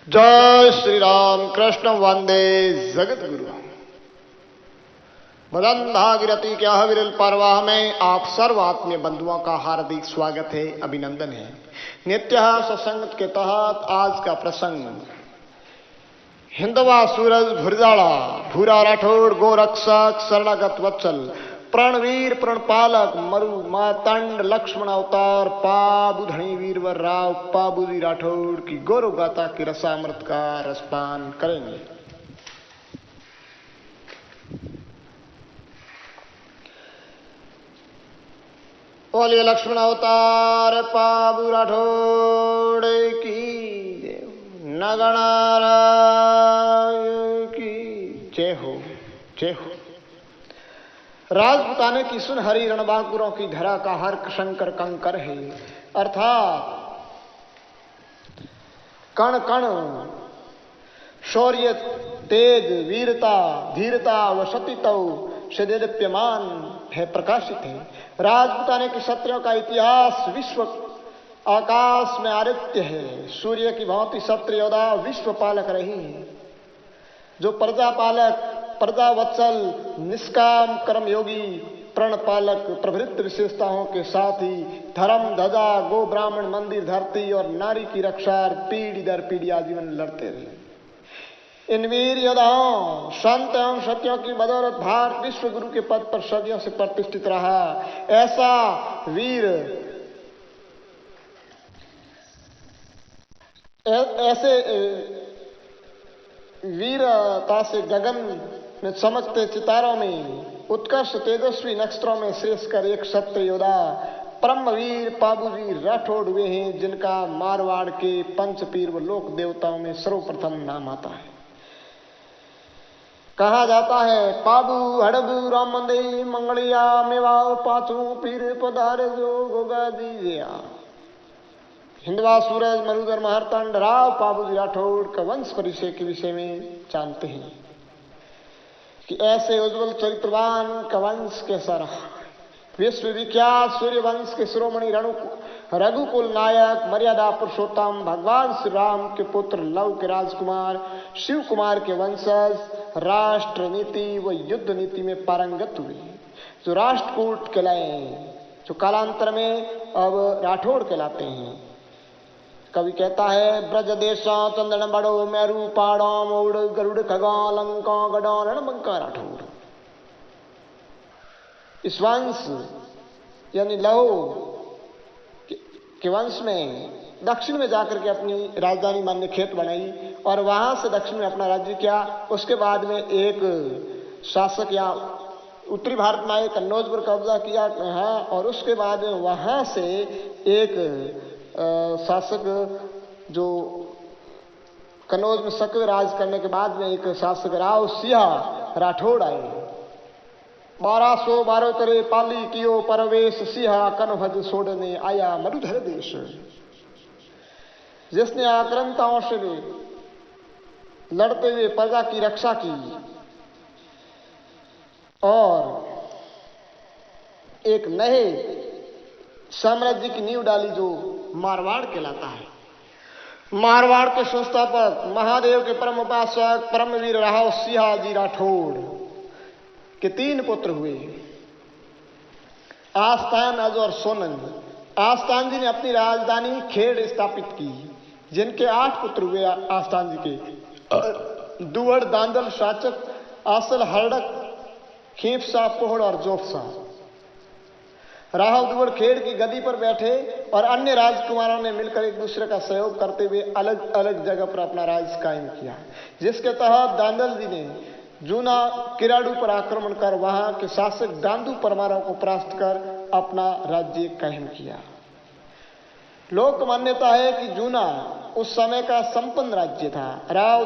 जय श्री राम कृष्ण वंदे जगत गुरु। मदन भागीरथी के विरल परवाह में आप सर्व आत्मीय बंधुओं का हार्दिक स्वागत है, अभिनंदन है। नित्य सत्संग के तहत आज का प्रसंग हिंदवा सूरज भुरजाड़ा भूरा राठौड़ गोरक्षक शरणागत वत्सल प्रणवीर प्रणपालक मरु मातंड लक्ष्मण अवतार पाबु धनी वीरवर राव पाबूजी राठौड़ की गौरव गाथा की रसामृत का रसपान करेंगे। बोलिए लक्ष्मण अवतार पाबू राठौड़ की नगणाराय की जय हो, जय हो। राजपुताने की सुन हरि रणबांकुरों की धरा का हर शंकर कंकर है, अर्थात कण कण शौर्य तेज वीरता धीरता व सतीतव से दीप्यमान है, प्रकाशित है। राजपुताने की क्षत्रियों का इतिहास विश्व आकाश में आदित्य है। सूर्य की भांति क्षत्रिय योद्धा विश्व पालक रही है, जो प्रजापालक प्रजावत्सल निष्काम कर्मयोगी प्रणपालक प्रभृत विशेषताओं के साथ ही धर्म ध्वजा गो ब्राह्मण मंदिर धरती और नारी की रक्षा पीढ़ी दर पीढ़ी आजीवन लड़ते रहे। इन वीर योद्धाओं संत एवं सत्यों की बदौलत भारत विश्व गुरु के पद पर सदियों से प्रतिष्ठित रहा। ऐसा ऐसे वीरता से गगन में चमकते सितारों में उत्कर्ष तेजस्वी नक्षत्रों में श्रेष्ठ कर एक क्षत्रिय योद्धा परमवीर पाबूजी राठौड़ हुए हैं, जिनका मारवाड़ के पंचपीर व लोक देवताओं में सर्वप्रथम नाम आता है। कहा जाता है पाबू हड़बू राम मंदिर मंगलिया मेवा पाचू पीर पधार जो गोगा दीजिया। हिंदवा सूरज मरुधर महर्तंड राव पाबूजी राठौड़ का वंश परिचय के विषय में जानते हैं कि ऐसे उज्जवल चरित्रवान का वंश कैसा रहा। विश्व विख्यात सूर्य वंश के शिरोमणि रघुकुल नायक मर्यादा पुरुषोत्तम भगवान श्री राम के पुत्र लव के राजकुमार शिव कुमार के वंशज राष्ट्र नीति व युद्ध नीति में पारंगत हुए, जो राष्ट्रकूट कहलाए, जो कालांतर में अब राठौड़ कहलाते हैं। कवि कहता है ब्रज देशा चंदन बड़ो मेरू पाड़ा मोड़ गरुड़ खगा लंका गड़ा रणबंका राठौड़। इस वंश यानी लहो के वंश में दक्षिण में जाकर के अपनी राजधानी मान्यखेत बनाई और वहां से दक्षिण में अपना राज्य किया। उसके बाद में एक शासक या उत्तरी भारत में आए, कन्नौज पर कब्जा किया है, और उसके बाद में वहां से एक शासक जो कन्नौज में सक्रिय राज करने के बाद में एक शासक राव सिंह राठौड़ आए। 1212 करे पाली कियो परवेश सिंह कनभज छोड़ने आया मरुधर देश। जिसने आक्रांताओं से लड़ते हुए प्रजा की रक्षा की और एक नए साम्राज्य की नींव डाली, जो मारवाड़ कहलाता है। मारवाड़ के संस्थापक महादेव के परम उपासक परमवीर राव सिंहाजी राठौड़ के 3 पुत्र हुए, आस्तान अज और सोनन। आस्तान जी ने अपनी राजधानी खेड़ स्थापित की, जिनके 8 पुत्र हुए आस्तान जी के दुवड़ दांदल शाचक आसल हरडक खींपसा पोहड़ और जोफसा। राव दुवड़ खेड़ की गद्दी पर बैठे और अन्य राजकुमारों ने मिलकर एक दूसरे का सहयोग करते हुए अलग अलग जगह पर अपना राज कायम किया, जिसके तहत दांदल जी ने जूना किराड़ू पर आक्रमण कर वहां के शासक दांदू परमारों को परास्त कर अपना राज्य कायम किया। लोक मान्यता है कि जूना उस समय का संपन्न राज्य था। राव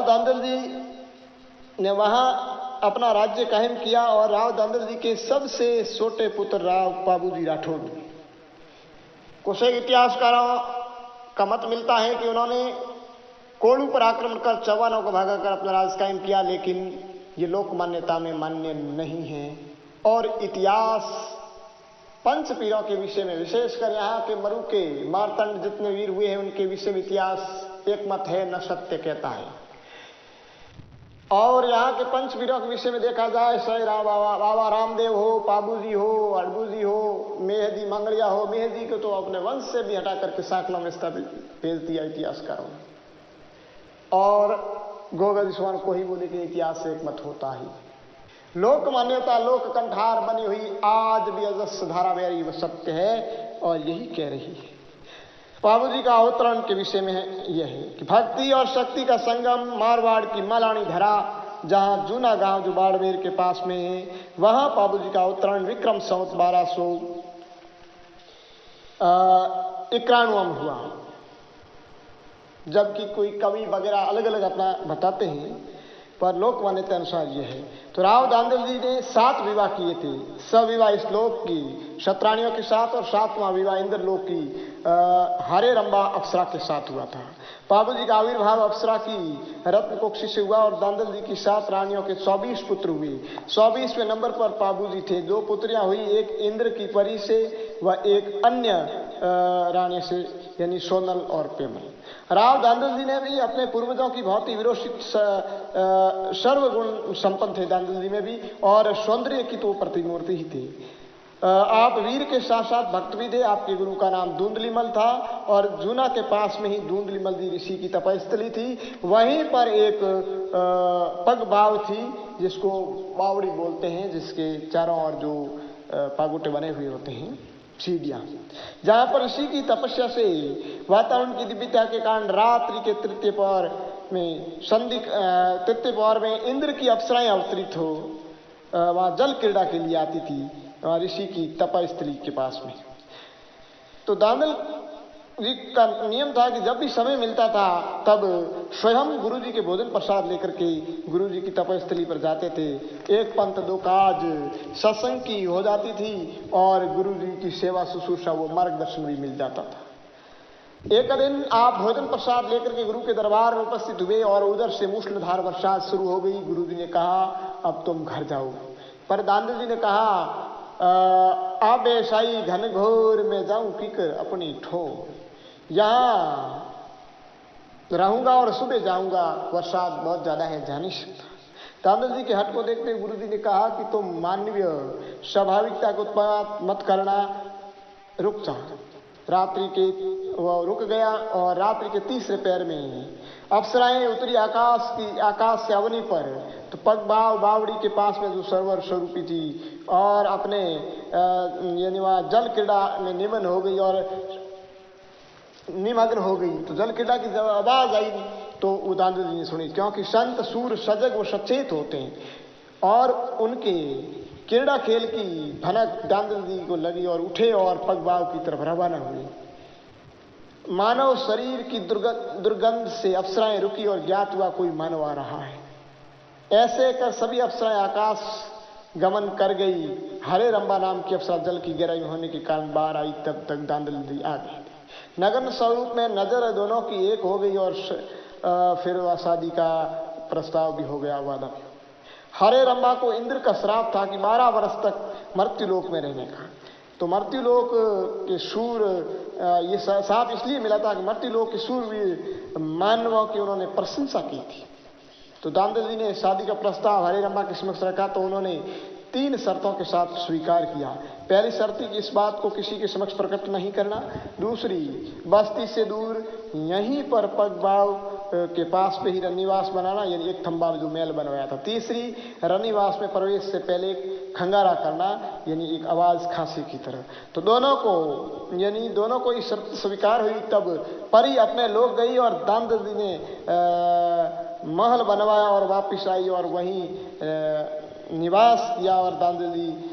दांदल जी ने वहां अपना राज्य कायम किया और राव दांदल जी के सबसे छोटे पुत्र राव पाबूजी राठौड़। कुछ इतिहासकारों का मत मिलता है कि उन्होंने कोड़ू पर आक्रमण कर चौहानों को भागाकर अपना राज कायम किया, लेकिन ये लोक मान्यता में मान्य नहीं है और इतिहास पंचपीरों के विषय में, विशेषकर यहाँ के मरु के मारतंड जितने वीर हुए हैं उनके विषय में इतिहास एक मत है, न सत्य कहता है। और यहाँ के पंचवीरों के विषय में देखा जाए, सही बाबा रामदेव हो, पाबूजी हो, अड़बूजी हो, मेहदी मंगलिया हो, मेहदी को तो अपने वंश से भी हटा करके साकला में भेज दिया इतिहासकारों ने। और गोगा जिसवान को ही बोले कि इतिहास से एक मत होता ही। लोक मान्यता, लोक कंठार बनी हुई आज भी अजस्र धारावाही वह सत्य है और यही कह रही है। बाबूजी का अवतरण के विषय में यह है कि भक्ति और शक्ति का संगम मारवाड़ की मलानी धरा, जहां जूना गांव जो बाड़मेर के पास में है, वहां बाबूजी का अवतरण विक्रम संवत 1291 हुआ। जबकि कोई कवि वगैरह अलग अलग अपना बताते हैं, पर लोक मान्यता अनुसार यह है। तो राव दांदल जी ने 7 विवाह किए थे। सविवाह इस लोक की क्षत्राणियों के साथ और 7वां विवाह इंद्रलोक की हरे रंबा अप्सरा के साथ हुआ था। बाबूजी का आविर्भाव अप्सरा की रत्न कोक्षी से हुआ और दांदल जी की 7 रानियों के 24 पुत्र हुए। 24वें नंबर पर बाबूजी थे। 2 पुत्रियां हुई, एक इंद्र की परी से व एक अन्य रानी से, यानी सोनल और पेमल। राव दांदल जी ने भी अपने पूर्वजों की बहुत ही विरोचित सर्वगुण संपन्न थे दांदल जी में भी, और सौंदर्य की तो प्रतिमूर्ति ही थे। आप वीर के साथ साथ भक्त भी थे। आपके गुरु का नाम धुंधलीमल था और जूना के पास में ही धुंधलीमल जी ऋषि की तपस्थली थी। वहीं पर एक पग बाव थी जिसको बावड़ी बोलते हैं, जिसके चारों ओर जो पागुटे बने हुए होते हैं, सीढ़ियां, जहां पर ऋषि की तपस्या से वातावरण की दिव्यता के कारण रात्रि के तृतीय पहर में तृतीय पहर में इंद्र की अप्सराएं अवतरित हो वहां जल क्रीड़ा के लिए आती थी ऋषि की तपस्थली के पास में। तो दांदल जी का नियम था कि जब भी समय मिलता था तब स्वयं गुरुजी के भोजन प्रसाद लेकर के गुरुजी की तपस्थली पर जाते थे। एक पंथ 2 काज सत्संग की हो जाती थी और गुरुजी की सेवा शुश्रूषा वो मार्गदर्शन भी मिल जाता था। एक दिन आप भोजन प्रसाद लेकर के गुरु के दरबार में उपस्थित हुए और उधर से मूसलाधार वर्षा शुरू हो गई। गुरुजी ने कहा अब तुम घर जाओ, पर दांदल जी ने कहा अब ऐसाई घनघोर में जाऊं किकर अपनी ठोर, यहाँ रहूंगा और सुबह जाऊंगा, बरसात बहुत ज्यादा है, जा नहीं सकता। दांदल जी के हट को देखते हुए गुरु जी ने कहा कि तुम मानवीय स्वाभाविकता को उत्पात मत करना, रुक जा। रात्रि के वो रुक गया और रात्रि के तीसरे पैर में अप्सराएं उतरी आकाश से अवनी पर। तो पग बावड़ी के पास में जो सरोवर स्वरूपी थी और अपने यानी वहाँ जल क्रीड़ा में निमग्न हो गई। तो जल क्रीड़ा की जब आवाज आई तो वो दांदल जी ने सुनी, क्योंकि संत सूर सजग व सचेत होते हैं और उनके क्रीड़ा खेल की भनक दांदल जी को लगी और उठे और पगबाव की तरफ रवाना हुए। मानव शरीर की दुर्गंध से अप्सराएं रुकी और ज्ञात हुआ कोई मानव आ रहा है। ऐसे कर सभी अप्सराएं आकाश गमन कर गई। हरे रंबा नाम की अप्सरा जल की गहराई होने के कारण बाहर आई, तब तक दांदल जी आ गए। नग्न स्वरूप में नजर दोनों की एक हो गई और फिर शादी का प्रस्ताव भी हो गया, वादा। हरे रंबा को इंद्र का श्राप था कि 12 वर्ष तक मृत्युलोक में रहने का। तो मृत्युलोक के सूर ये श्राप इसलिए मिला था कि मृत्युलोक के सूरवीर मानवों की उन्होंने प्रशंसा की थी। तो दांदल जी ने शादी का प्रस्ताव हरे रंबा के समक्ष रखा तो उन्होंने 3 शर्तों के साथ स्वीकार किया। पहली शर्त कि इस बात को किसी के समक्ष प्रकट नहीं करना। दूसरी, बस्ती से दूर यहीं पर पगबाव के पास पे ही रनिवास बनाना, यानी एक थंबा जो महल बनवाया था। तीसरी, रनिवास में प्रवेश से पहले खंगारा करना, यानी एक आवाज खांसी की तरह। तो दोनों को ये शर्त स्वीकार हुई। तब परी अपने लोग गई और दांदल जी ने महल बनवाया और वापिस आई और वहीं निवास किया। और दांदल जी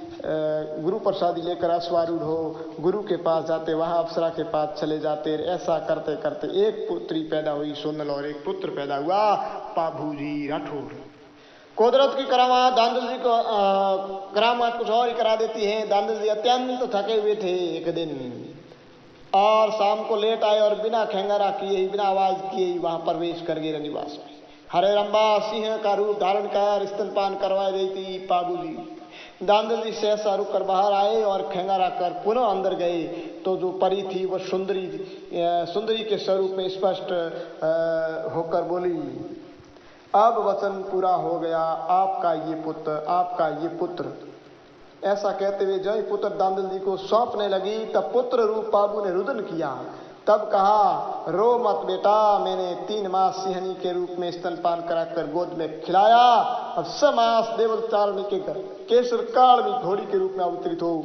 गुरु प्रसादी लेकर अश्वारूढ़ हो गुरु के पास जाते, वहां अप्सरा के पास चले जाते। ऐसा करते करते एक पुत्री पैदा हुई सोनल और एक पुत्र पैदा हुआ पाभूजी राठौर। कुदरत की करामात दांदल जी को करामात कुछ और ही करा देती है। दांदल जी अत्यंत थके हुए थे एक दिन और शाम को लेट आए और बिना खंगारा किए, बिना आवाज किए वहां प्रवेश कर गए रनिवास में। हरे रंबा सिंह का रूप धारण कर स्तनपान करवा रही थी पाबूजी। दांदल जी सहसा रुक कर बाहर आए और खंगारा कर पुनः अंदर गए तो जो परी थी वह सुंदरी के स्वरूप में स्पष्ट होकर बोली, अब वचन पूरा हो गया, आपका ये पुत्र। ऐसा कहते हुए जय पुत्र दांदल जी को सौंपने लगी, तब पुत्र रूप पाबू ने रुदन किया। तब कहा, रो मत बेटा, मैंने 3 मास सिंहनी के रूप में स्तनपान कराकर गोद में खिलाया, अब 6 मास देवल चारणी के केसर काल में घोड़ी के रूप में अवतरित हो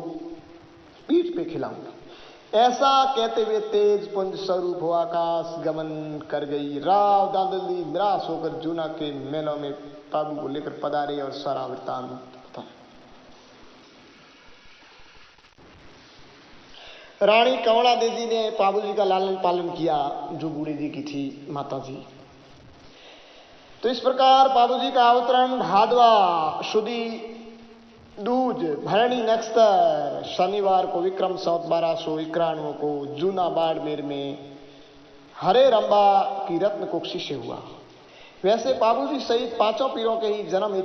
पीठ पे खिलाऊंगा। ऐसा कहते हुए तेज पुंज स्वरूप हो आकाश गमन कर गई। राव दांदल जी निराश होकर जूना के मेलों में पाबू को लेकर पधारे और सारा वृत्तांत। रानी कंवड़ा देवी ने पाबू जी का लालन पालन किया, जो बूढ़ी जी की थी माता जी। तो इस प्रकार पाबू जी का अवतरण भादवा शुदी दूज भरणी नक्षत्र शनिवार को विक्रम संवत 1291 को जूना बाड़मेर में हरे रंबा की रत्न कुक्षी से हुआ। वैसे पाबू जी सहित 5 पीरों के ही जन्म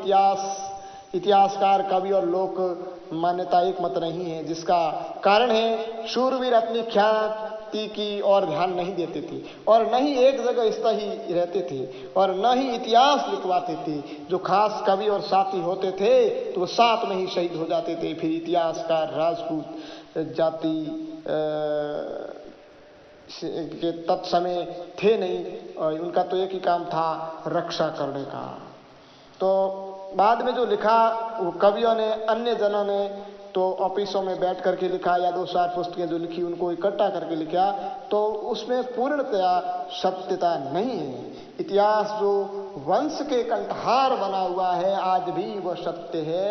इतिहासकार कवि और लोक मान्यता एक मत नहीं है, जिसका कारण है शूरवीर अपनी ख्याति की और ध्यान नहीं देते थे और न ही एक जगह स्थायी रहते थे और न ही इतिहास लिखवाते थे। जो खास कवि और साथी होते थे तो वो साथ में ही शहीद हो जाते थे। फिर इतिहासकार राजपूत जाति के तत्समय थे नहीं और उनका तो एक ही काम था, रक्षा करने का। तो बाद में जो लिखा वो कवियों ने, अन्य जनों ने तो ऑफिसों में बैठ करके लिखा या 2-4 पुस्तकें जो लिखी उनको इकट्ठा करके लिखा, तो उसमें पूर्णतया सत्यता नहीं है। इतिहास जो वंश के कंठहार बना हुआ है आज भी वह सत्य है।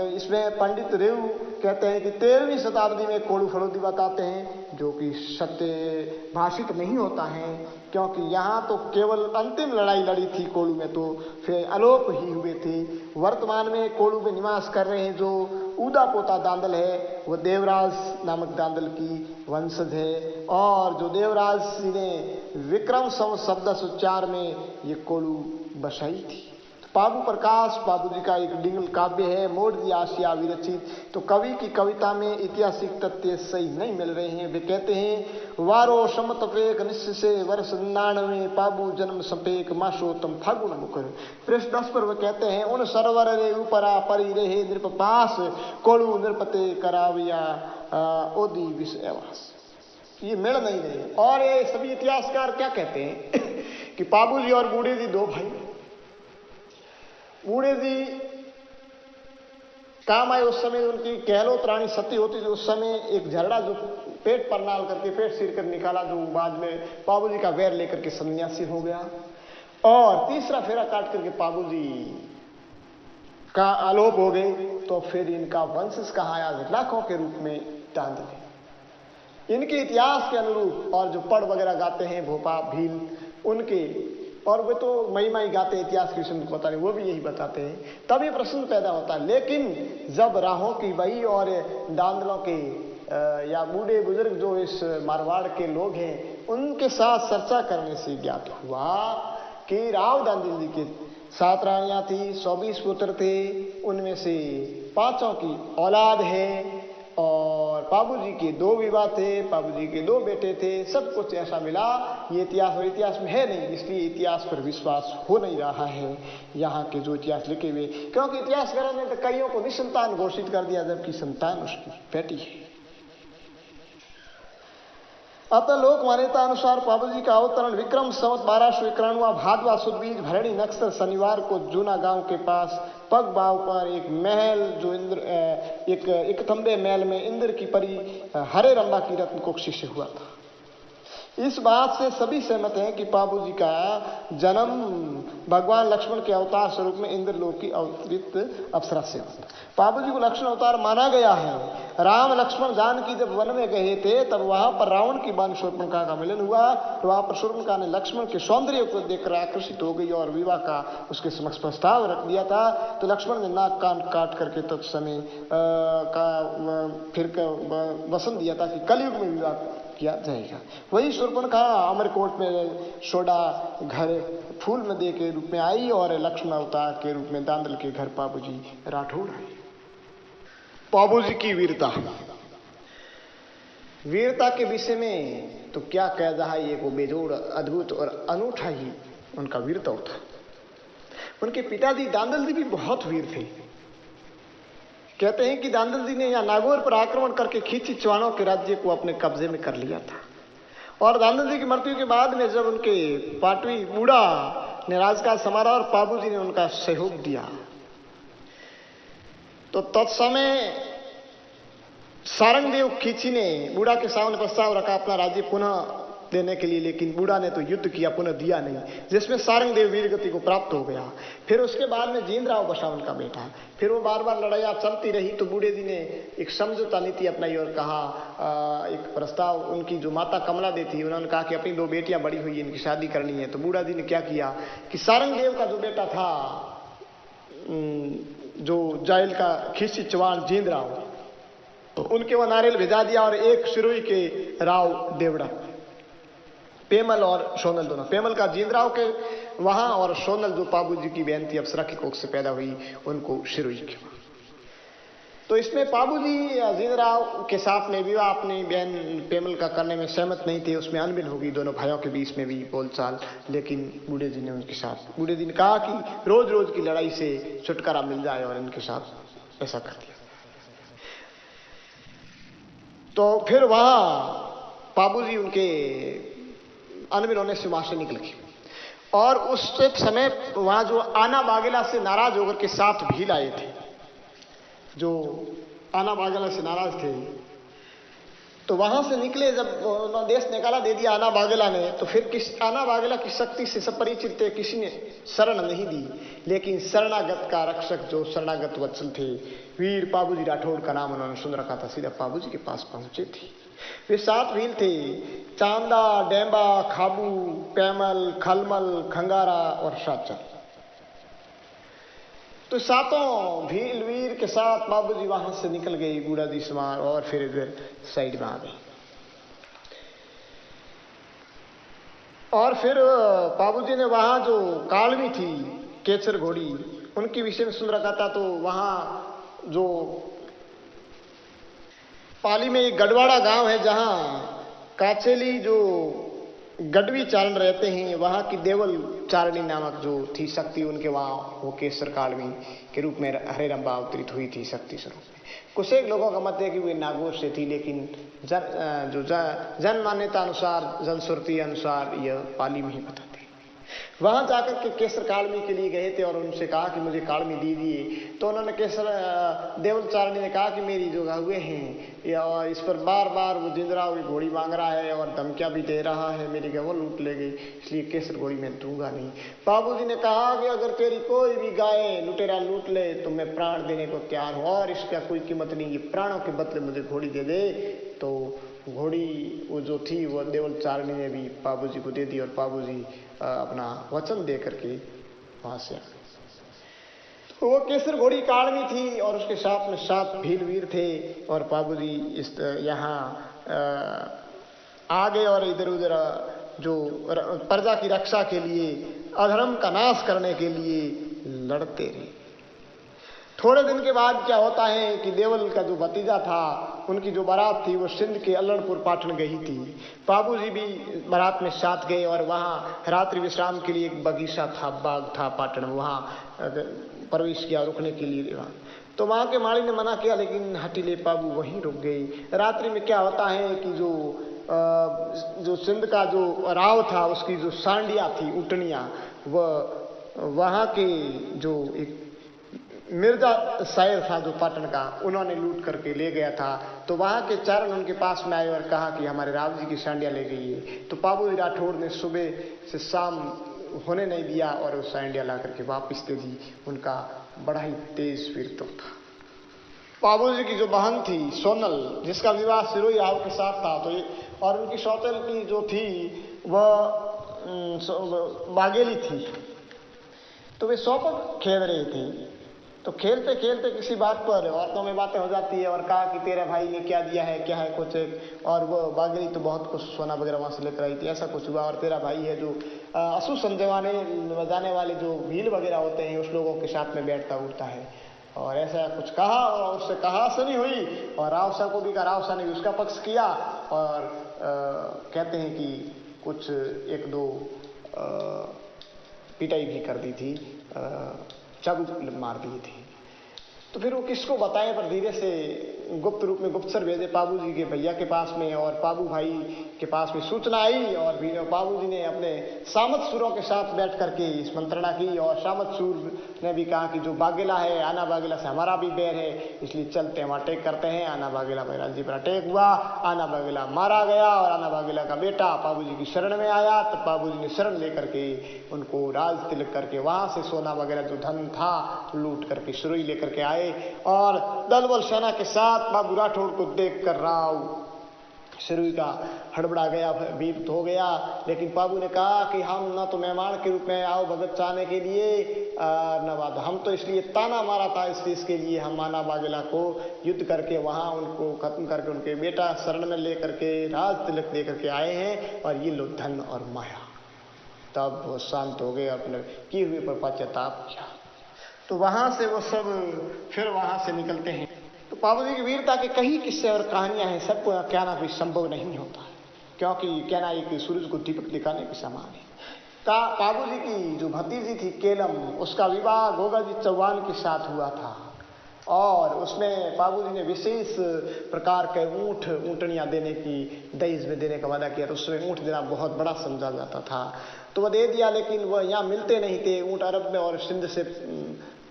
इसमें पंडित रेव कहते हैं कि 13वीं शताब्दी में कोड़ू फरोदी बताते हैं, जो कि सत्य भाषित नहीं होता है, क्योंकि यहाँ तो केवल अंतिम लड़ाई लड़ी थी कोड़ू में, तो फिर अलोप ही हुए थे। वर्तमान में कोड़ू में निवास कर रहे हैं जो ऊदा पोता दांदल है, वो देवराज नामक दांदल की वंशज है। और जो देवराज जी ने विक्रम संवत 1404 में ये कोड़ू बसाई थी। पाबू प्रकाश पाबू जी का एक डिंगल काव्य है, मोड़ दी आशिया विरचित। तो कवि की कविता में ऐतिहासिक तथ्य सही नहीं मिल रहे हैं। वे कहते हैं, वारो समतपेक निश्चय से वर्ष 99 पाबू जन्म संपेक मासोतम फागुन मुकर। पृष्ठ 10 पर वे कहते हैं, उन सरवर रे ऊपरा परी रहे नृप पास, कोड़ू नृपते कराविया ओदी विषयवास। ये मेल नहीं रहे। और ये सभी इतिहासकार क्या कहते हैं कि पाबू जी और बूढ़े जी 2 भाई। बूढ़े जी काम आए उस समय उनकी कहलोत रानी सती होती थी। उस समय एक झरड़ा जो पेट पर नाल करके पेट सिर कर निकाला, जो बाद में पाबू जी का वैर लेकर के सन्यासी हो गया। और तीसरा फेरा काट करके पाबू जी का आलोप हो गए। तो फिर इनका वंशज कहा आया लाखों के रूप में दांदल। इनके इतिहास के अनुरूप और जो पढ़ वगैरह गाते हैं भोपा भील उनके, और वे तो मई मई गाते हैं इतिहास के विषय में पता नहीं, वो भी यही बताते हैं। तब ये प्रश्न पैदा होता है। लेकिन जब राहों की बही और दांदलों के या बूढ़े बुजुर्ग जो इस मारवाड़ के लोग हैं उनके साथ चर्चा करने से ज्ञात हुआ कि राव दांदल जी के 7 रानियां थी, 120 पुत्र थे, उनमें से 5 की औलाद है। और पाबू जी के 2 विवाह थे, पाबू जी के 2 बेटे थे, सब कुछ ऐसा मिला। ये इतिहास और इतिहास में है नहीं, इसलिए इतिहास पर विश्वास हो नहीं रहा है यहाँ के जो इतिहास लिखे हुए। क्योंकि इतिहासकारों ने तो कईयों को निसंतान घोषित कर दिया, जबकि संतान उसकी बेटी है। अतः लोक मान्यता अनुसार पाबू जी का अवतरण विक्रम संवत 1291 भादवा सुद बीज भरणी नक्षत्र शनिवार को जूना गांव के पास पग बाव पर एक महल जो एक थंबे महल में इंद्र की परी हरे रंबा की रत्न कुक्षी से हुआ था। इस बात से सभी सहमत हैं कि पाबू जी का जन्म भगवान लक्ष्मण के अवतार स्वरूप में इंद्रलोक की अवतरित अप्सरा से हुआ। पाबू जी को लक्ष्मण अवतार माना गया है। राम लक्ष्मण जानकी जब वन में गए थे तब वहां पर रावण की बान शूर्पणखा का मिलन हुआ। तो वहां पर शूर्पणखा ने लक्ष्मण के सौंदर्य को देखकर आकर्षित हो गई और विवाह का उसके समक्ष प्रस्ताव रख दिया था। तो लक्ष्मण ने नाक कान काट करके तत्समय का फिर वसन दिया था कि कलयुग में विवाह किया जाएगा। वही शूर्पणखा अमरकोट में सोडा घर फूल नदी के रूप में आई और लक्ष्मण अवतार के रूप में दांदल के घर बाबूजी राठौड़ आए। बाबूजी की वीरता, वीरता के विषय में तो क्या कह रहा है, ये को बेजोड़ अद्भुत और अनूठा ही उनका वीरता था। उनके पिताजी दांदल जी भी बहुत वीर थे। कहते हैं कि दांदल जी ने यहाँ नागौर पर आक्रमण करके खींची चौहानों के राज्य को अपने कब्जे में कर लिया था। और दांदल जी की मृत्यु के बाद में जब उनके पाटवी बूढ़ा ने राजकाज संभाला और बाबूजी ने उनका सहयोग दिया, तो तत्समय सारंगदेव खींची ने बूढ़ा के सामने प्रस्ताव रखा अपना राज्य पुनः देने के लिए, लेकिन बूढ़ा ने तो युद्ध किया, पुनः दिया नहीं, जिसमें सारंगदेव वीरगति को प्राप्त हो गया। फिर उसके बाद में जींद्राव बसा उनका बेटा। फिर वो बार बार लड़ाइयाँ चलती रही, तो बूढ़े जी ने एक समझौता नीति अपनाई और कहा, एक प्रस्ताव उनकी जो माता कमला दी थी, उन्होंने कहा कि अपनी 2 बेटियां बड़ी हुई, इनकी शादी करनी है। तो बूढ़ा जी ने क्या किया कि सारंगदेव का जो बेटा था, जो जायल का खींची चौहान जींद्राव, तो उनके वहां नारियल भिजा दिया और एक सिरोही के राव देवड़ा, पेमल और सोनल दोनों, पेमल का जींद्राव के वहां और सोनल जो बाबूजी की बहन थी अप्सरा की कोख से पैदा हुई, उनको सिरोही के वहां। तो इसमें बाबूजी जींद्राव के साथ में विवाह अपनी बहन पेमल का करने में सहमत नहीं थे। उसमें अनबन होगी दोनों भाइयों के बीच में भी बोलचाल, लेकिन बूढ़े जी ने उनके साथ, बूढ़े जी ने कहा कि रोज रोज की लड़ाई से छुटकारा मिल जाए और इनके साथ ऐसा कर दिया। तो फिर वहां बाबूजी उनके अनबन होने से वहां से निकल गए और उस समय वहां जो आना बागेला से नाराज होकर के 7 भील आए थे, जो आना बागेला से नाराज थे, तो वहां से निकले। जब देश निकाला दे दिया आना बागेला ने, तो फिर आना बागेला की शक्ति से सब परिचित थे, किसी ने शरण नहीं दी, लेकिन शरणागत का रक्षक जो शरणागत वत्सल थे, वीर बाबूजी राठौड़ का नाम उन्होंने सुन रखा था, सीधा बाबूजी के पास पहुंचे थे। वे 7 भील थे, चांदा, डेंबा, खाबू, पैमल, खलमल, खंगारा और साचल। तो 7 भील वीर के साथ बाबूजी वहां से निकल गए बूढ़ा जी समार और फिर इधर साइड में आ गए। और फिर बाबूजी ने वहां जो कालमी थी केचर घोड़ी, उनके विषय में सुन रखा था। तो वहां जो पाली में एक गढ़वाड़ा गांव है, जहां काचेली जो गढ़वी चारण रहते हैं, वहां की देवल चारणी नामक जो थी शक्ति, उनके वहां वो केसर कालमी के रूप में हरे रंबा अवतरित हुई थी शक्ति स्वरूप में। कुछ एक लोगों का मत है कि वे नागौर से थी, लेकिन जन मान्यता अनुसार, जनश्रुति अनुसार यह पाली में ही बताते। वहां जाकर के केसर कालमी के लिए गए थे और उनसे कहा कि मुझे कालमी दीजिए। तो उन्होंने केसर देवल चारणी ने कहा कि मेरी जो हुए हैं और इस पर बार बार वो जींद्राव की घोड़ी मांग रहा है और धमकियां भी दे रहा है, मेरी गवल लूट ले गई, इसलिए केसर घोड़ी मैं दूंगा नहीं। बाबूजी ने कहा कि अगर तेरी कोई भी गाय लुटेरा लूट ले तो मैं प्राण देने को तैयार हूं और इसका कोई कीमत नहीं, ये प्राणों के बदले मुझे घोड़ी दे दे। तो घोड़ी वो जो थी वो देवल चारणी ने भी बाबूजी को दे दी और बाबूजी अपना वचन दे करके वहां से आ गए। वो केसर घोड़ी कालमी थी और उसके साथ में 7 भील वीर थे और बाबूजी इस यहाँ आ गए और इधर उधर जो प्रजा की रक्षा के लिए, अधर्म का नाश करने के लिए लड़ते रहे। थोड़े दिन के बाद क्या होता है कि देवल का जो भतीजा था, उनकी जो बारात थी वो सिंध के अल्लड़पुर पाटन गई थी। बाबूजी भी बारात में साथ गए और वहाँ रात्रि विश्राम के लिए एक बगीचा था, बाग था पाटन, वहाँ प्रवेश किया रुकने के लिए। तो वहाँ के माली ने मना किया, लेकिन हटीले बाबू वहीं रुक गई। रात्रि में क्या होता है कि जो सिंध का जो राव था, उसकी जो सांडिया थी, उटनिया, वह वहाँ के जो एक मिर्जा शायर था जो पाटन का, उन्होंने लूट करके ले गया था। तो वहां के चारण उनके पास में आए और कहा कि हमारे राव जी की सांडिया ले गई है। तो बाबूजी राठौड़ ने सुबह से शाम होने नहीं दिया और वो सांडिया ला करके वापिस दे दी। उनका बड़ा ही तेज वीरत्व था। बाबूजी की जो बहन थी सोनल, जिसका विवाह सिरोही राव के साथ था, तो और उनकी सौतेल की जो थी वह बागेली थी। तो वे सौपन खेल रहे थे तो खेलते खेलते किसी बात पर औरतों में बातें हो जाती है और कहा कि तेरे भाई ने क्या दिया है, क्या है कुछ, और वो बागरी तो बहुत कुछ सोना वगैरह वहाँ से लेकर आई थी, ऐसा कुछ हुआ। और तेरा भाई है जो असु संजवाने बजाने वाले जो भील वगैरह होते हैं उस लोगों के साथ में बैठता उठता है, और ऐसा कुछ कहा और उससे कहा सुनी हुई, और राव शाह को भी कहा, राव शाह ने भी उसका पक्ष किया, और कहते हैं कि कुछ एक दो पिटाई भी कर दी थी, चाबुक मार दिए थे। तो फिर वो किसको बताएं, पर धीरे से गुप्त रूप में गुप्तचर भेजे पाबू जी के भैया के पास में, और पाबू भाई के पास में सूचना आई, और पाबू जी ने अपने सामत सुरों के साथ बैठ करके इस मंत्रणा की, और सामत सुर ने भी कहा कि जो बागेला है, आना बागेला से हमारा भी बैर है, इसलिए चलते हैं वहाँ अटैक करते हैं। आना बागेला बैराज जी पर अटैक हुआ, आना बागेला मारा गया, और आना बागेला का बेटा पाबू जी की शरण में आया। तो पाबू जी ने शरण लेकर के उनको राज तिलक करके वहाँ से सोना वगैरह जो धन था लूट करके सुरई लेकर के आए, और दल बल सेना के साथ बाबू राठौड़ को देखकर राव सुरई का हड़बड़ा गया, भयभीत हो गया। लेकिन बाबू ने कहा कि हम न तो मेहमान के रूप में आओ भगत चाहने के लिए, न बात, हम तो इसलिए ताना मारा था इसके लिए हम आना बागेला को युद्ध करके वहाँ उनको खत्म करके उनके बेटा शरण में लेकर के राज तिलक लेकर के आए हैं, और ये लो धन और माया। तब वो शांत हो गए, अपने किए हुए पर पश्चाताप किया। तो वहां से वो सब फिर वहां से निकलते हैं। तो पाबू जी की वीरता के कई किस्से और कहानियां हैं, सबको कहना भी संभव नहीं होता, क्योंकि कहना एक सूरज को दीपक दिखाने के समान है। पाबू जी की जो भतीजी थी केलम, उसका विवाह गोगा जी चौहान के साथ हुआ था, और उसमें पाबू जी ने विशेष प्रकार के ऊँटनियाँ देने की, दहेज में देने का वादा किया। तो उसमें ऊँट देना बहुत बड़ा समझा जाता था, तो वह दे दिया, लेकिन वह यहाँ मिलते नहीं थे। ऊँट अरब में और सिंध से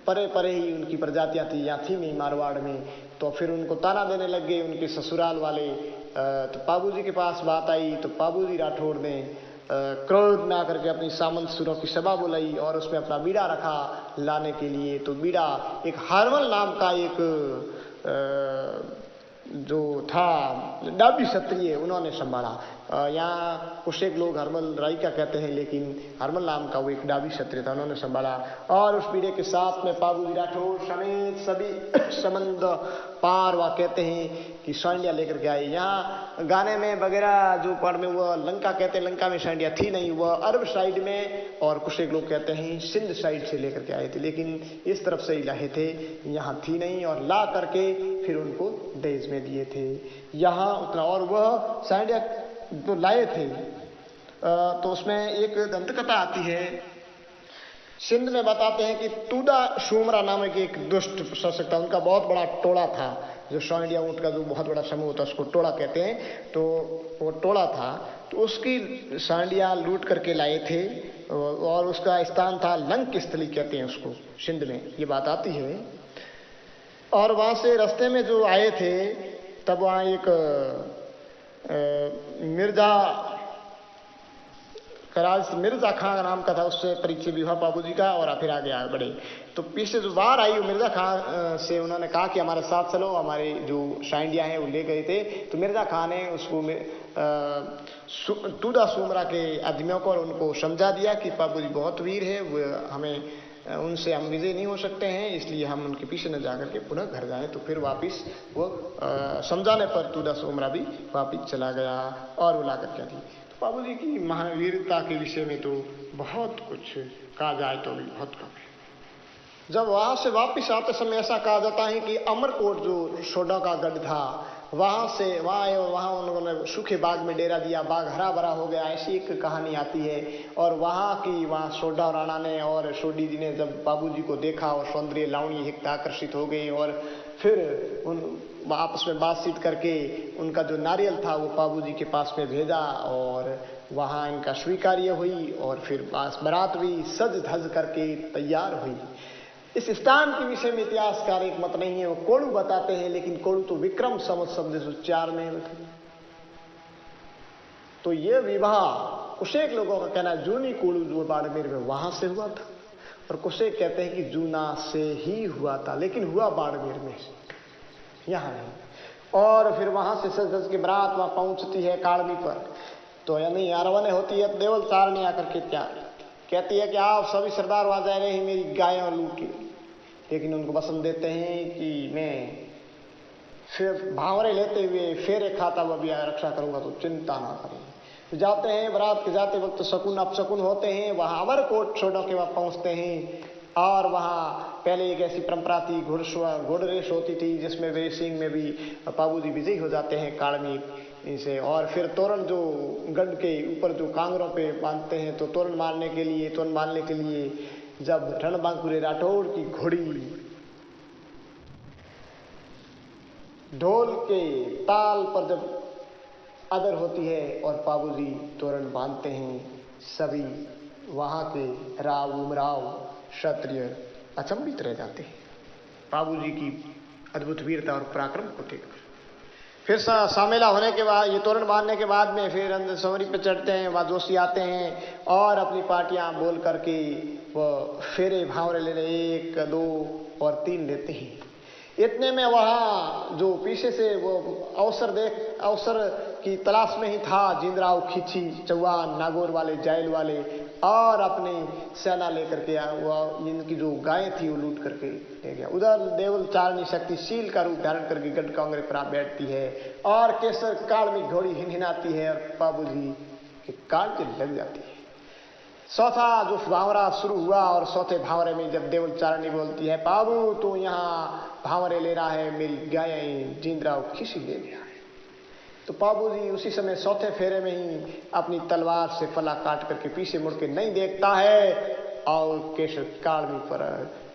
परे परे ही उनकी प्रजातियाँ थी, यहाँ थी नहीं मारवाड़ में। तो फिर उनको ताना देने लग गए उनके ससुराल वाले। तो पाबू जी के पास बात आई, तो पाबू जी राठौड़ ने क्रोध में आकर के अपनी सामंत सुरों की सभा बुलाई, और उसमें अपना बीड़ा रखा लाने के लिए। तो बीड़ा एक हारमल नाम का एक जो था डाबी क्षत्रिय, उन्होंने संभाला। यहाँ कुछ एक लोग हरमल राई का कहते हैं, लेकिन हरमल नाम का वो एक डाबी क्षत्रिय था, उन्होंने संभाला। और उस बीड़े के साथ में पाबू जी राठौड़ समेत सभी संबंध पार वा कहते हैं कि सांडिया लेकर के आए। यहाँ गाने में वगैरह जो पढ़ में वह लंका कहते हैं, लंका में सांडिया थी नहीं, वह अरब साइड में, और कुछ एक लोग कहते हैं सिंध साइड से लेकर के आए थे, लेकिन इस तरफ से ही लाए थे, यहाँ थी नहीं, और ला करके फिर उनको दहेज में दिए थे यहाँ उतना। और वह सांडिया जो लाए थे तो उसमें एक दंत कथा आती है, सिंध में बताते हैं कि तूदा शुमरा नामक एक दुष्ट शासक था, उनका बहुत बड़ा टोला था, जो सांडिया ऊँट का जो बहुत बड़ा समूह था उसको टोला कहते हैं। तो वो टोला था, तो उसकी सांडिया लूट करके लाए थे, और उसका स्थान था लंक स्थली कहते हैं उसको, सिंध में ये बात आती है। और वहाँ से रास्ते में जो आए थे, तब वहाँ एक मिर्जा खां नाम का था, उससे परिचय भी हुआ बाबू जी का, और फिर आगे बढ़े। तो पीछे जो बाहर आई मिर्जा खां से उन्होंने कहा कि हमारे साथ चलो, हमारे जो सांडिया हैं वो ले गए थे। तो मिर्जा खां ने उसको तूदा सुमरा के आदमियों को और उनको समझा दिया कि बाबू जी बहुत वीर है, वो हमें उनसे हम विजय नहीं हो सकते हैं, इसलिए हम उनके पीछे न जाकर के पुनः घर जाएं। तो फिर वापिस वो समझाने पर तूदा सुमरा भी वापिस चला गया, और वो ला करके दी। बाबू जी की महावीरता के विषय में तो बहुत कुछ कहा जाए तो भी बहुत कम है। जब वहां से वापस आते समय ऐसा कहा जाता है कि अमरकोट जो सोडा का गढ़ था, वहां से वहां आए और वहां उन्होंने सूखे बाग में डेरा दिया, बाग हरा भरा हो गया, ऐसी एक कहानी आती है। और वहां सोडा राणा ने और सोडी जी ने जब बाबू जी को देखा और सौंदर्य लावणी एक आकर्षित हो गई, और फिर उन आपस में बातचीत करके उनका जो नारियल था वो बाबू जी के पास में भेजा, और वहाँ इनका स्वीकार्य हुई, और फिर बारात भी सज धज करके तैयार हुई। इस स्थान के विषय में इतिहासकार एक मत नहीं है, वो कोड़ू बताते हैं, लेकिन कोड़ू तो विक्रम संवत शब्द उच्चार में रखे। तो ये विवाह कुछ एक लोगों का कहना है जूनी कोड़ू जो बाड़मेर में वहां से हुआ था, और कुछ एक कहते हैं कि जूना से ही हुआ था, लेकिन हुआ बाड़मेर में, यहाँ नहीं। और फिर वहां से सज धज की बारात वहां पहुंचती है काड़मी पर, तो यानी अरवने होती है, देवल चारणी आकर के क्या कहती है कि आप सभी सरदार वहां जा रहे हैं मेरी गायें लूट ली। लेकिन उनको वचन देते हैं कि मैं फिर भांवरे लेते हुए फेरे खाता हुआ भी रक्षा करूंगा, तो चिंता ना करें। तो जाते हैं, बारात के जाते वक्त शकुन अपशकुन होते हैं, वहां अमरकोट छोड़ों के वहां पहुंचते हैं। और वहां पहले एक ऐसी परंपरा थी, घोड़ रेस होती थी, जिसमें रेसिंग में भी पाबूजी विजयी हो जाते हैं काड़मी से। और फिर तोरण जो गढ़ के ऊपर जो कांगरों पे बांधते हैं, तो तोरण मारने के लिए जब रणबांकुरे राठौड़ की घोड़ी ढोल के ताल पर जब अदर होती है और पाबूजी तोरण बांधते हैं, सभी वहां के राव उमराव क्षत्रिय अचंभित रह जाते हैं पाबूजी की अद्भुत वीरता और पराक्रम को देखकर। फिर शामिला होने के बाद, ये तोरण बांधने के बाद में फिर अंदर सवरी पे चढ़ते हैं, वहां जोशी आते हैं और अपनी पार्टियां बोल करके वो फेरे भांवरे लेने 1, 2 और 3 लेते हैं। इतने में वहां जो पीछे से वो अवसर की तलाश में ही था, जिंदराव खींची चौहान नागौर वाले जायल वाले और अपनी सेना लेकर के वो इनकी जो गायें थी वो लूट करके ले गया। उधर देवल चारणी शक्तिशील का रूप धारण करके गढ़ कांगरे पर बैठती है और केसर काल में घोड़ी हिनहिनाती है और पाबूजी के काल के लग जाती है। चौथा जो भांवरा शुरू हुआ और चौथे भांवरे में जब देवल चारणी बोलती है, बाबू तू यहाँ भांवरे ले रहा है, मेरी गायें जिंदराव खींची ले गया है। तो पाबूजी उसी समय चौथे फेरे में ही अपनी तलवार से फला काट करके पीछे मुड़ के नहीं देखता है और केसर कालमी पर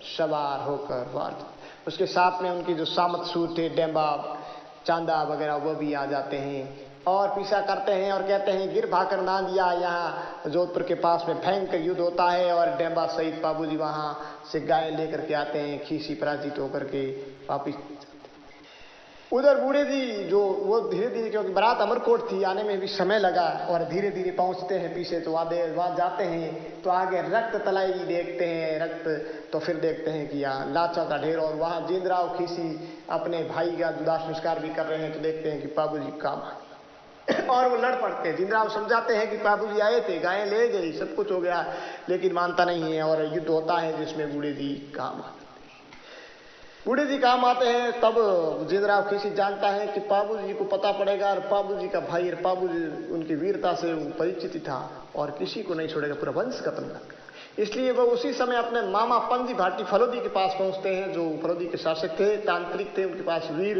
सवार होकर वार। उसके साथ में उनके जो सामत सूर थे, डेम्बा चांदा वगैरह, वो भी आ जाते हैं और पीछा करते हैं और कहते हैं गिर भाकर ना दिया। यहाँ जोधपुर के पास में भयंकर युद्ध होता है और डेम्बा सहित पाबूजी वहां से गाय लेकर के आते हैं, खीसी पराजित होकर के वापिस। उधर बूढ़े जी जो वो धीरे धीरे, क्योंकि बारात अमरकोट थी, आने में भी समय लगा और धीरे धीरे पहुंचते हैं पीछे। तो वहां जाते हैं तो आगे रक्त तलाई देखते हैं, रक्त। तो फिर देखते हैं कि यहाँ लाचा का ढेर और वहां जिंदराव खीसी अपने भाई का दाह संस्कार भी कर रहे हैं। तो देखते हैं कि पाबूजी काम और वो लड़ पड़ते हैं। जिंदराव समझाते हैं कि बाबूजी आए थे, गायें ले गई, सब कुछ हो गया, लेकिन मानता नहीं है और युद्ध होता है जिसमें बूढ़े जी काम आते हैं। तब जिंदराव खीसी जानता है कि पाबूजी को पता पड़ेगा और पाबूजी का भाई और पाबूजी उनकी वीरता से परिचित था और किसी को नहीं छोड़ेगा, पूरा वंश खत्म कर। इसलिए वो उसी समय अपने मामा पंजी भाटी फलोदी के पास पहुंचते हैं, जो फलोदी के शासक थे, तांत्रिक थे, उनके पास वीर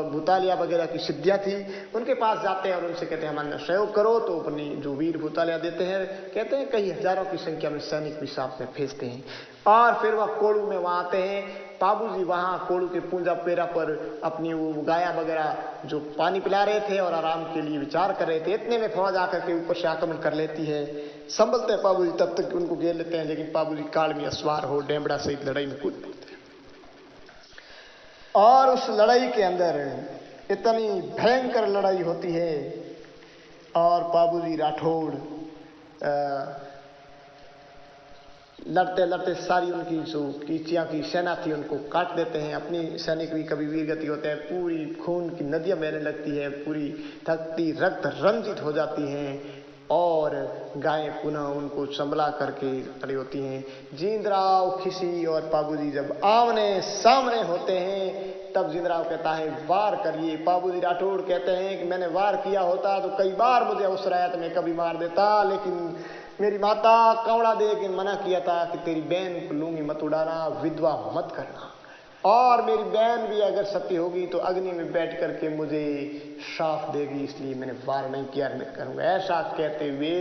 भूतालिया वगैरह की सिद्धियां थी। उनके पास जाते हैं और उनसे कहते हैं हमारा सहयोग करो। तो अपनी जो वीर भूतालिया देते हैं, कहते हैं कई हजारों की संख्या में सैनिक भी साथ में भेजते हैं और फिर वह कोड़ू में वहां आते हैं। पाबूजी वहां कोड़ू के पूंजा पेरा पर अपनी वो गाया वगैरह जो पानी पिला रहे थे और आराम के लिए विचार कर रहे थे। इतने में फौज आकर के ऊपर से आक्रमण कर लेती है। संभलते हैं पाबूजी, तब तक उनको घेर लेते हैं, लेकिन पाबूजी काल में अस्वार हो डेमड़ा सहित लड़ाई में कूद पड़ते हैं। और उस लड़ाई के अंदर इतनी भयंकर लड़ाई होती है और पाबूजी राठौड़ लड़ते लड़ते सारी उनकी जो कीचिया की सेना थी उनको काट देते हैं। अपनी सैनिक भी कभी वीरगति होते हैं, पूरी खून की नदियां बहने लगती है, पूरी थकती रक्त रंजित हो जाती हैं और गायें पुनः उनको संभला करके खड़ी होती हैं। जिंदराव खीसी और पाबूजी जब आमने सामने होते हैं तब जिंदराव कहता है वार करिए। पाबूजी राठौड़ कहते हैं कि मैंने वार किया होता तो कई बार मुझे अवसर आया तो मैं कभी मार देता, लेकिन मेरी माता कौड़ा दे के मना किया था कि तेरी बहन को लूंगी मत उड़ाना, विधवा मत करना, और मेरी बहन भी अगर सती होगी तो अग्नि में बैठ करके मुझे साफ देगी, इसलिए मैंने वार नहीं किया, मैं करूंगा। ऐसा कहते हुए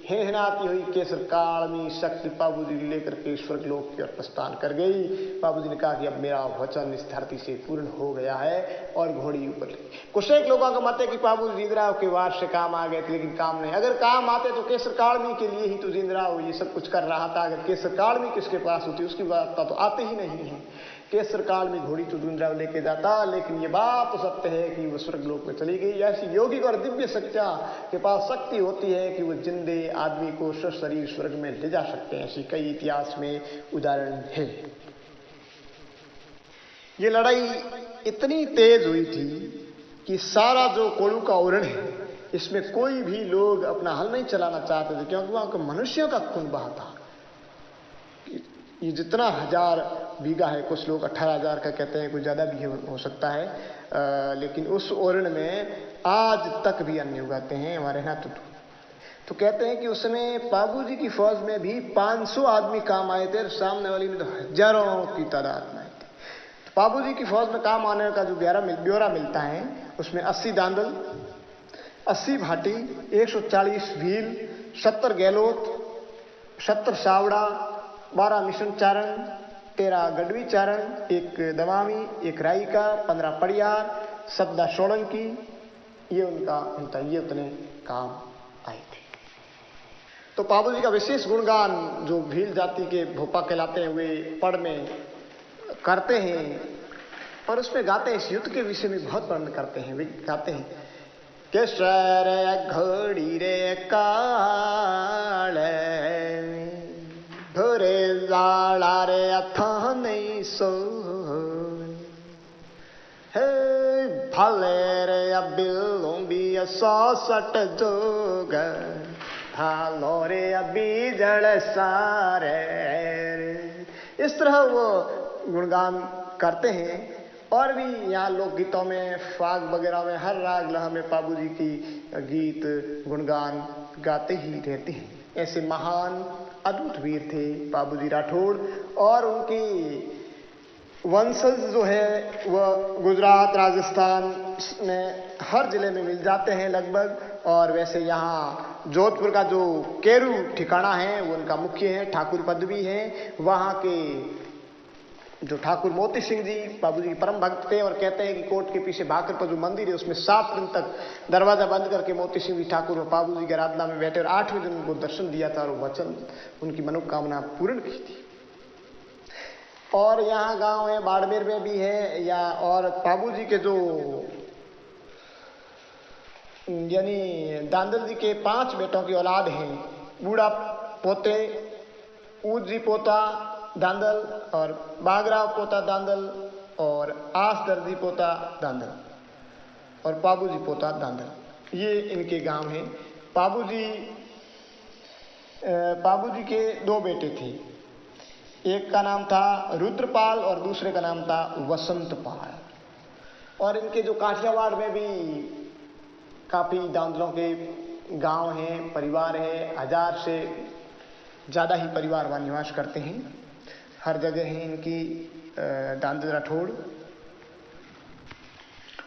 हिनहिनाती हुई केसर कालमी शक्ति पाबूजी लेकर के स्वर्गलोक की ओर प्रस्थान कर गई। पाबूजी ने कहा कि अब मेरा वचन इस धरती से पूर्ण हो गया है और घोड़ी ऊपर। कुछ एक लोगों का मत है कि पाबूजी जिंदराव के वार से काम आ गए थे, लेकिन काम नहीं। अगर काम आते तो केसर कालमी के लिए ही तो जिंदराव ये सब कुछ कर रहा था। अगर केसर कालमी किसके पास होती उसकी बात तो आते ही नहीं है। केसर काल में घोड़ी तो जिंदराव लेके जाता, लेकिन ये बात तो सत्य है कि वो स्वर्गलोक में चली गई। ऐसी योगिक और दिव्य सच्चा के पास शक्ति होती है कि वो जिंदे आदमी को सशरीर स्वर्ग में ले जा सकते हैं। ऐसी कई इतिहास में उदाहरण है। ये लड़ाई इतनी तेज हुई थी कि सारा जो कोड़ू का ओरण है इसमें कोई भी लोग अपना हल नहीं चलाना चाहते थे, क्योंकि वहां मनुष्यों का खून बहा था। ये जितना 1000 बीघा है, कुछ लोग 18,000 का कहते हैं, कुछ ज़्यादा भी हो सकता है, लेकिन उस ओरण में आज तक भी अन्न उगाते हैं हमारे यहाँ। तो कहते हैं कि उस समय बाबूजी की फौज में भी 500 आदमी काम आए थे, सामने वाली में तो हजारों की तादाद में आए थे। तो बाबूजी की फौज में काम आने का जो ब्यौरा मिलता है, उसमें 80 दांदल, 80 भाटी, 140 भील, 70 गैलोत, 70 सावड़ा, 12 मिशन चारण, 13 गढ़वी चारण, 1 दमामी, 1 रायका, 15 पड़ियार, 17 सोलंकी, ये उनका ये उतने काम आए थे। तो बाबूजी का विशेष गुणगान जो भील जाति के भोपा कहलाते हैं वे पढ़ में करते हैं और उसमें गाते हैं, इस युद्ध के विषय में बहुत वर्णन करते हैं। वे गाते हैं कि सर घोड़ी रे काल भोरे लाला रे अथा नहीं सो भले रे अबिलों भी 160 जोग भालो रे अभी जड़ सारे। इस तरह वो गुणगान करते हैं। और भी यहाँ लोकगीतों में, फाग वगैरह में, हर राग लहा में बाबूजी की गीत गुणगान गाते ही रहते हैं। ऐसे महान अद्भुत वीर थे बाबूजी राठौड़। और उनकी वंशज जो है वह गुजरात, राजस्थान में हर जिले में मिल जाते हैं लगभग। और वैसे यहाँ जोधपुर का जो केरू ठिकाना है वो उनका मुख्य है, ठाकुर पदवी है। वहाँ के जो ठाकुर मोती सिंह जी बाबूजी के परम भक्त थे और कहते हैं कि कोट के पीछे भाकर पर जो मंदिर है उसमें 7 दिन तक दरवाजा बंद करके मोती सिंह जी ठाकुर और बाबूजी की आराधना में बैठे और 8वें दिन उनको दर्शन दिया था और वचन उनकी मनोकामना पूर्ण की थी। और यहाँ गांव है बाड़मेर में भी है या। और बाबूजी के जो यानी दांदल जी के 5 बेटों की औलाद हैं, बूढ़ा पोते, ऊद जी पोता दांदल और बागराव पोता दांदल और आस दर्जी पोता दांदल और बाबूजी पोता दांदल, ये इनके गांव हैं। बाबूजी के 2 बेटे थे, एक का नाम था रुद्रपाल और दूसरे का नाम था वसंतपाल। और इनके जो काठियावाड़ में भी काफी दांदलों के गांव हैं, परिवार है, 1000 से ज़्यादा ही परिवार वहाँ निवास करते हैं। हर जगह है इनकी दांदल राठौड़।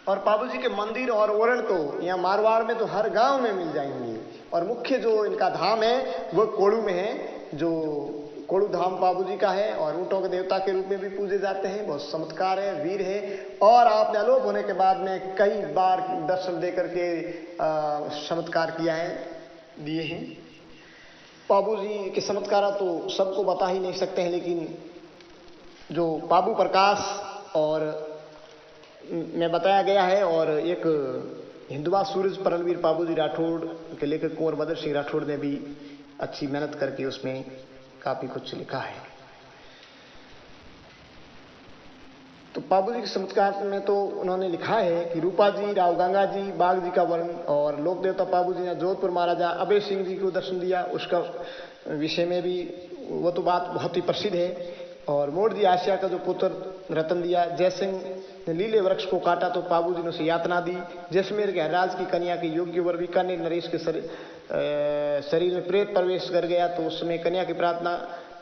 और बाबूजी के मंदिर और ओरण तो यहाँ मारवाड़ में तो हर गांव में मिल जाएंगे। और मुख्य जो इनका धाम है वो कोड़ू में है, जो कोड़ू धाम बाबूजी का है और ऊँटों के देवता के रूप में भी पूजे जाते हैं। बहुत चमत्कार है, वीर है। और आपने अलोप होने के बाद में कई बार दर्शन दे करके चमत्कार दिए हैं। बाबूजी के चमत्कार तो सबको बता ही नहीं सकते हैं, लेकिन जो बाबू प्रकाश और में बताया गया है और एक हिंदुआ सूरज परलवीर बाबूजी राठौड़ के लेखक कुंवर बदर सिंह राठौड़ ने भी अच्छी मेहनत करके उसमें काफी कुछ लिखा है। तो बाबूजी के चमत्कार में तो उन्होंने लिखा है कि रूपा जी, राव गंगा जी, बाघ जी का वर्ण और लोक देवता बाबूजी ने जोधपुर महाराजा अभय सिंह जी को दर्शन दिया, उसका विषय में भी वो तो बात बहुत ही प्रसिद्ध है। और मोड़ जी आसिया का जो पुत्र रतन दिया, जयसिंह ने लीले वृक्ष को काटा तो बाबूजी ने उसे यातना दी। जैसलमेर के हरराज की कन्या के योग्य वर बीकानेर नरेश के शरीर में प्रेत प्रवेश कर गया तो उसमें कन्या की प्रार्थना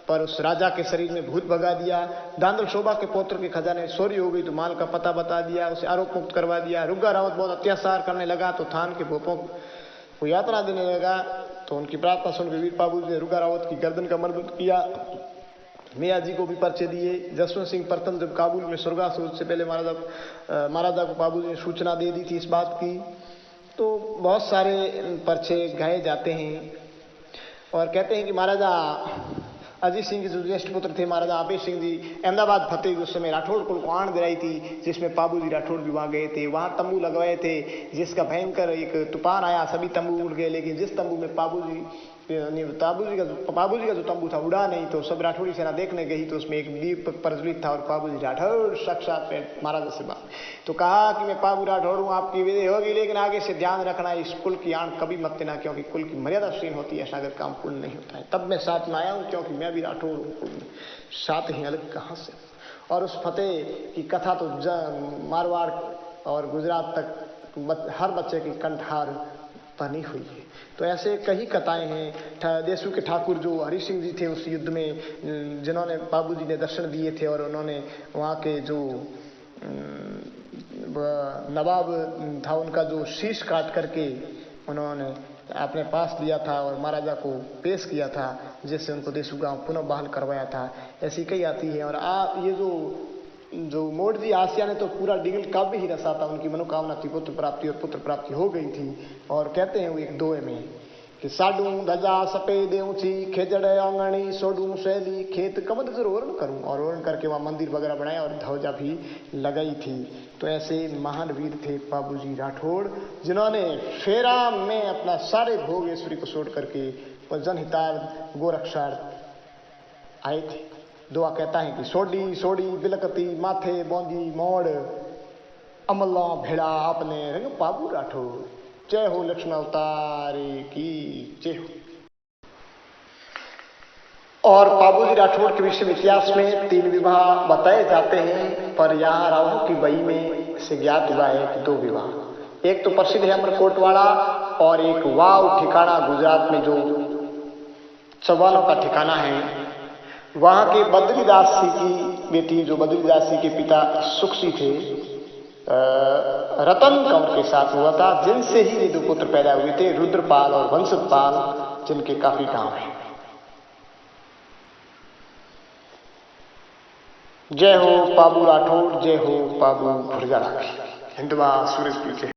पर उस राजा के शरीर में भूत भगा दिया। दांदल शोभा के पौत्र के खजाने चोरी हो गई तो माल का पता बता दिया, उसे आरोप मुक्त करवा दिया। रुग्गा रावत बहुत अत्याचार करने लगा तो थान के भोपों को यातना देने लगा तो उनकी प्रार्थना सुन वीर बाबूजी ने रुग्गा रावत की गर्दन का मर्दन किया। मियाँ जी को भी पर्चे दिए। जसवंत सिंह प्रथम जब काबुल में स्वर्गासुर से पहले महाराजा को बाबूजी ने सूचना दे दी थी इस बात की। तो बहुत सारे पर्चे गाए जाते हैं और कहते हैं कि महाराजा अजीत सिंह के जो ज्येष्ठ पुत्र थे महाराजा अभय सिंह जी अहमदाबाद फतेह उस समय राठौड़ कुल को आण दिलाई थी, जिसमें बाबूजी राठौड़ भी वहाँ गए थे। वहाँ तंबू लगवाए थे जिसका भयंकर एक तूफान आया, सभी तंबू उड़ गए। लेकिन जिस तंबू में बाबूजी पाबू जी का जो तंबू था उड़ा नहीं, तो सब राठौड़ी सेना देखने गई तो उसमें एक दीप प्रज्वलित था और पाबू जी राठौड़ साक्षात महाराज से बात। तो कहा कि मैं पाबू राठौड़ हूँ, आपकी विधि होगी, लेकिन आगे से ध्यान रखना इस कुल की आड़ कभी मत देना, क्योंकि कुल की मर्यादा क्षीण होती है, ऐसा अगर काम पूर्ण नहीं होता है। तब मैं साथ में आया हूँ, क्योंकि मैं भी राठौड़ हूँ, साथ ही अलग कहाँ से। और उस फतेह की कथा तो मारवाड़ और गुजरात तक हर बच्चे की कंठहार बनी हुई है। तो ऐसे कई कथाएं हैं। देसू के ठाकुर जो हरि सिंह जी थे उस युद्ध में, जिन्होंने बाबू जी ने दर्शन दिए थे, और उन्होंने वहाँ के जो नवाब था उनका जो शीश काट करके उन्होंने अपने पास लिया था और महाराजा को पेश किया था, जिससे उनको देसू गांव पुनः बहाल करवाया था। ऐसी कई आती है। और ये जो मोड़ जी आसिया ने तो पूरा डिगल काव्य ही रसा था, उनकी मनोकामना थी पुत्र प्राप्ति, और पुत्र प्राप्ति हो गई थी। और कहते हैं वो एक दोहे में कि साडू धजा सफेद ऊंची खेजड़ आंगणी सोडू शैली खेत कमद जरूर ओरण करूं, और ओरण करके वहां मंदिर वगैरह बनाया और ध्वजा भी लगाई थी। तो ऐसे महान वीर थे बाबूजी राठौड़, जिन्होंने फेरा में अपना सारे भोग ऐश्वर्य को छोड़ करके और जनहितार्थ गोरक्षार्थ आए थे। दुआ कहता है कि सोडी सोडी बिलकती माथे बौंदी मोड़ अमला भेड़ा आपने रंग बाबू राठौड़, जय हो लक्ष्मण अवतार की जय हो। और बाबूजी राठौड़ के विषय में इतिहास में 3 विवाह बताए जाते हैं, पर यहाँ रावों की बही में से ज्ञात हुआ है कि 2 विवाह। एक तो प्रसिद्ध है अमरकोटवाड़ा, और एक वाव ठिकाना गुजरात में जो चौहानों का ठिकाना है, वहां के बद्रीदास जी की बेटी, जो बद्रीदास जी के पिता सुखसी थे, रतन कंवर के साथ हुआ था, जिनसे ही ये 2 पुत्र पैदा हुए थे, रुद्रपाल और वंशपाल, जिनके काफी नाम हैं। जय हो बाबू राठौड़, जय हो बाबू भुरजा राठी। हिंदवा सूरज की जय।